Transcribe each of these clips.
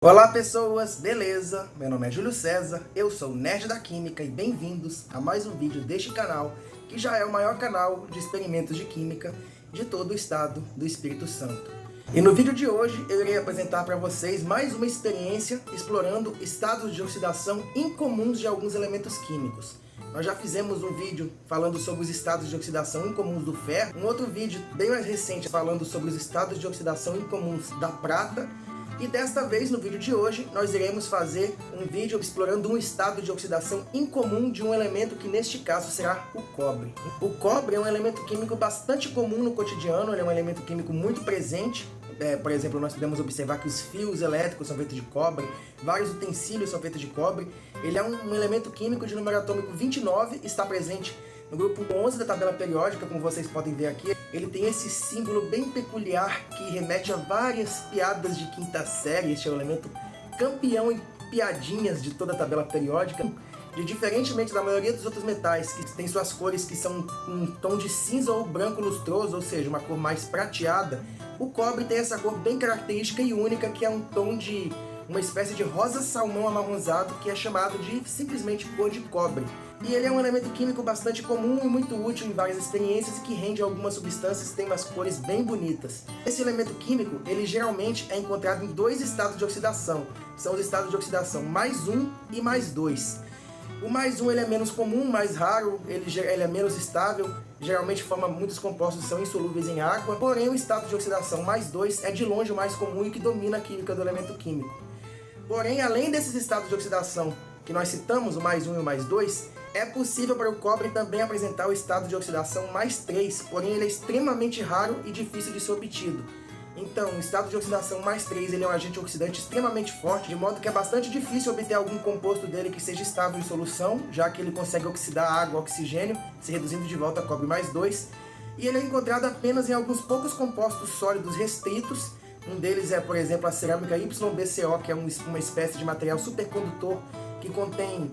Olá pessoas, beleza? Meu nome é Júlio César, eu sou o Nerd da Química e bem-vindos a mais um vídeo deste canal, que já é o maior canal de experimentos de química de todo o estado do Espírito Santo. E no vídeo de hoje eu irei apresentar para vocês mais uma experiência explorando estados de oxidação incomuns de alguns elementos químicos. Nós já fizemos um vídeo falando sobre os estados de oxidação incomuns do ferro, um outro vídeo bem mais recente falando sobre os estados de oxidação incomuns da prata. E desta vez, no vídeo de hoje, nós iremos fazer um vídeo explorando um estado de oxidação incomum de um elemento que neste caso será o cobre. O cobre é um elemento químico bastante comum no cotidiano, ele é um elemento químico muito presente. Por exemplo, nós podemos observar que os fios elétricos são feitos de cobre, vários utensílios são feitos de cobre. Ele é um elemento químico de número atômico 29, está presente no grupo 11 da tabela periódica, como vocês podem ver aqui. Ele tem esse símbolo bem peculiar que remete a várias piadas de quinta série. Este é o elemento campeão em piadinhas de toda a tabela periódica. E diferentemente da maioria dos outros metais, que tem suas cores que são um tom de cinza ou branco lustroso, ou seja, uma cor mais prateada, o cobre tem essa cor bem característica e única, que é um tom de uma espécie de rosa salmão amarronzado, que é chamado de simplesmente cor de cobre. E ele é um elemento químico bastante comum e muito útil em várias experiências e que rende algumas substâncias que têm umas cores bem bonitas. Esse elemento químico, ele geralmente é encontrado em dois estados de oxidação. São os estados de oxidação +1 e +2. O +1 ele é menos comum, mais raro, ele é menos estável, geralmente forma muitos compostos que são insolúveis em água. Porém, o estado de oxidação +2 é de longe o mais comum e que domina a química do elemento químico. Porém, além desses estados de oxidação que nós citamos, o +1 e o +2, é possível para o cobre também apresentar o estado de oxidação +3, porém ele é extremamente raro e difícil de ser obtido. Então, o estado de oxidação +3 ele é um agente oxidante extremamente forte, de modo que é bastante difícil obter algum composto dele que seja estável em solução, já que ele consegue oxidar água e oxigênio, se reduzindo de volta a cobre +2. E ele é encontrado apenas em alguns poucos compostos sólidos restritos. Um deles é, por exemplo, a cerâmica YbCO, que é uma espécie de material supercondutor que contém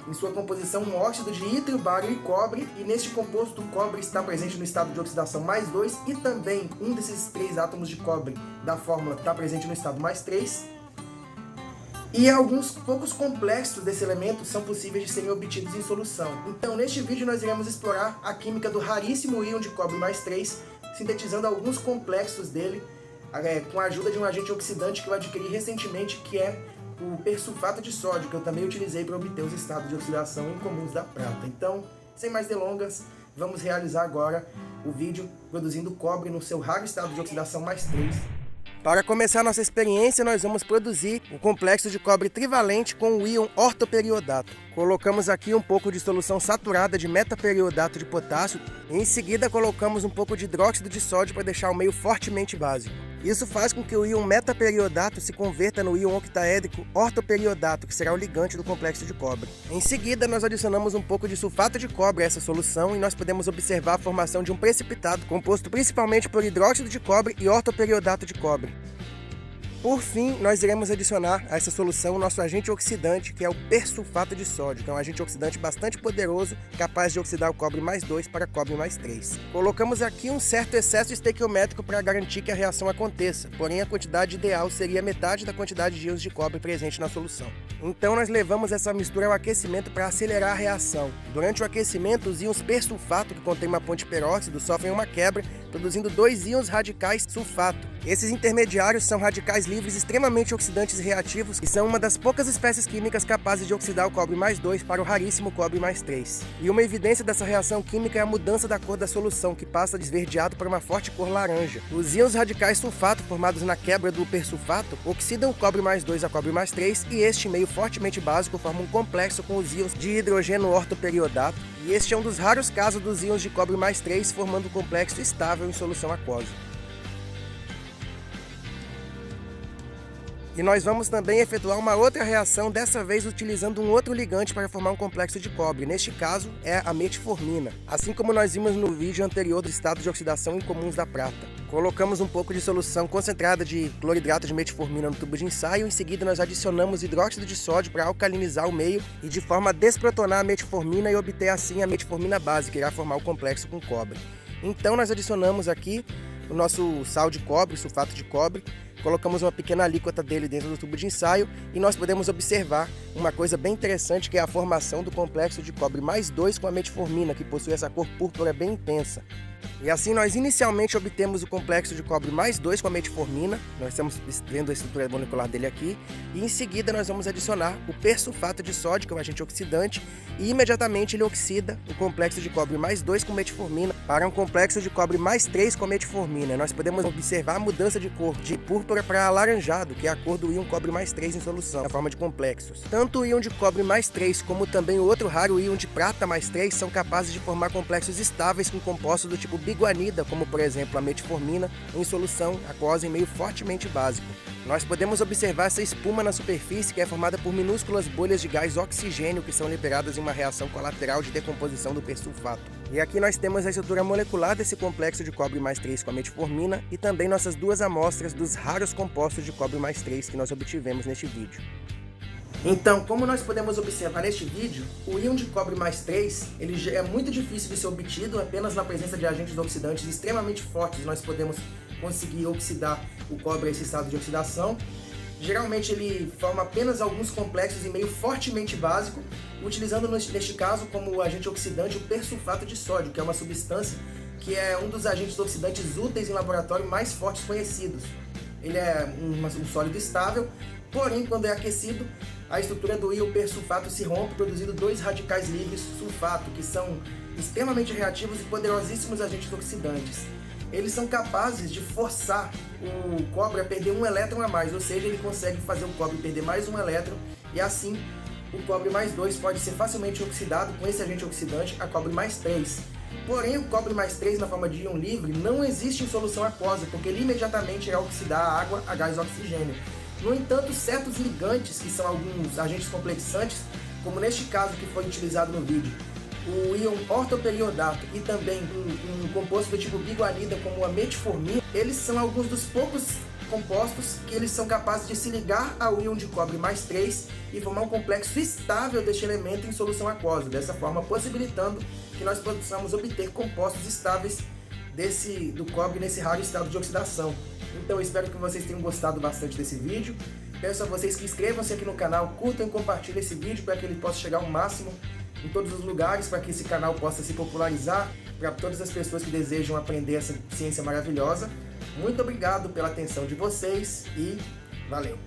em sua composição um óxido de ítrio, bário e cobre, e neste composto o cobre está presente no estado de oxidação +2 e também um desses três átomos de cobre da fórmula está presente no estado +3. E alguns poucos complexos desse elemento são possíveis de serem obtidos em solução. Então, neste vídeo nós iremos explorar a química do raríssimo íon de cobre +3, sintetizando alguns complexos dele, com a ajuda de um agente oxidante que eu adquiri recentemente, que é o persulfato de sódio, que eu também utilizei para obter os estados de oxidação incomuns da prata. Então, sem mais delongas, vamos realizar agora o vídeo produzindo cobre no seu raro estado de oxidação +3. Para começar nossa experiência, nós vamos produzir o complexo de cobre trivalente com o íon ortoperiodato. Colocamos aqui um pouco de solução saturada de metaperiodato de potássio e em seguida colocamos um pouco de hidróxido de sódio para deixar o meio fortemente básico. Isso faz com que o íon metaperiodato se converta no íon octaédrico ortoperiodato, que será o ligante do complexo de cobre. Em seguida, nós adicionamos um pouco de sulfato de cobre a essa solução e nós podemos observar a formação de um precipitado composto principalmente por hidróxido de cobre e ortoperiodato de cobre. Por fim, nós iremos adicionar a essa solução o nosso agente oxidante, que é o persulfato de sódio, que é um agente oxidante bastante poderoso, capaz de oxidar o cobre +2 para cobre +3. Colocamos aqui um certo excesso estequiométrico para garantir que a reação aconteça, porém a quantidade ideal seria metade da quantidade de íons de cobre presente na solução. Então nós levamos essa mistura ao aquecimento para acelerar a reação. Durante o aquecimento, os íons persulfato, que contém uma ponte peróxido, sofrem uma quebra, produzindo dois íons radicais sulfato. Esses intermediários são radicais livres extremamente oxidantes e reativos e são uma das poucas espécies químicas capazes de oxidar o cobre +2 para o raríssimo cobre +3. E uma evidência dessa reação química é a mudança da cor da solução, que passa de esverdeado para uma forte cor laranja. Os íons radicais sulfato formados na quebra do persulfato oxidam o cobre +2 a cobre +3 e este meio fortemente básico forma um complexo com os íons de hidrogênio ortoperiodato. E este é um dos raros casos dos íons de cobre +3 formando um complexo estável em solução aquosa. E nós vamos também efetuar uma outra reação, dessa vez utilizando um outro ligante para formar um complexo de cobre. Neste caso, é a metformina. Assim como nós vimos no vídeo anterior do estado de oxidação incomuns da prata. Colocamos um pouco de solução concentrada de cloridrato de metformina no tubo de ensaio. Em seguida, nós adicionamos hidróxido de sódio para alcalinizar o meio e de forma a desprotonar a metformina e obter assim a metformina base, que irá formar o complexo com cobre. Então, nós adicionamos aqui o nosso sal de cobre, sulfato de cobre, colocamos uma pequena alíquota dele dentro do tubo de ensaio e nós podemos observar uma coisa bem interessante, que é a formação do complexo de cobre mais 2 com a metformina, que possui essa cor púrpura bem intensa. E assim nós inicialmente obtemos o complexo de cobre mais 2 com a metformina, nós estamos vendo a estrutura molecular dele aqui, e em seguida nós vamos adicionar o persulfato de sódio, que é um agente oxidante, e imediatamente ele oxida o complexo de cobre mais 2 com metformina para um complexo de cobre mais 3 com metformina. Nós podemos observar a mudança de cor de púrpura para alaranjado, que é a cor do íon cobre mais 3 em solução, na forma de complexos. Tanto o íon de cobre mais 3 como também o outro raro íon de prata mais 3 são capazes de formar complexos estáveis com compostos do tipo biguanida, como por exemplo a metformina, em solução aquosa em meio fortemente básico. Nós podemos observar essa espuma na superfície, que é formada por minúsculas bolhas de gás oxigênio que são liberadas em uma reação colateral de decomposição do persulfato. E aqui nós temos a estrutura molecular desse complexo de cobre mais 3 com a metformina e também nossas duas amostras dos raros compostos de cobre mais 3 que nós obtivemos neste vídeo. Então, como nós podemos observar neste vídeo, o íon de cobre mais 3 ele é muito difícil de ser obtido. Apenas na presença de agentes oxidantes extremamente fortes nós podemos conseguir oxidar o cobre a esse estado de oxidação. Geralmente ele forma apenas alguns complexos em meio fortemente básico, utilizando neste caso como agente oxidante o persulfato de sódio, que é uma substância que é um dos agentes oxidantes úteis em laboratório mais fortes conhecidos. Ele é um sólido estável, porém quando é aquecido, a estrutura do íon persulfato se rompe, produzindo dois radicais livres sulfato, que são extremamente reativos e poderosíssimos agentes oxidantes. Eles são capazes de forçar o cobre a perder um elétron a mais, ou seja, ele consegue fazer o cobre perder mais um elétron e assim o cobre mais 2 pode ser facilmente oxidado com esse agente oxidante a cobre mais 3. Porém, o cobre mais 3 na forma de íon livre não existe em solução aquosa, porque ele imediatamente irá oxidar a água a gás oxigênio. No entanto, certos ligantes, que são alguns agentes complexantes, como neste caso que foi utilizado no vídeo, o íon ortoperiodato e também um composto do tipo biguanida como a metformina, eles são alguns dos poucos compostos que eles são capazes de se ligar ao íon de cobre mais 3 e formar um complexo estável deste elemento em solução aquosa, dessa forma possibilitando que nós possamos obter compostos estáveis do cobre nesse raro estado de oxidação. Então eu espero que vocês tenham gostado bastante desse vídeo. Peço a vocês que inscrevam-se aqui no canal, curtam e compartilhem esse vídeo para que ele possa chegar ao máximo em todos os lugares, para que esse canal possa se popularizar para todas as pessoas que desejam aprender essa ciência maravilhosa. Muito obrigado pela atenção de vocês e valeu!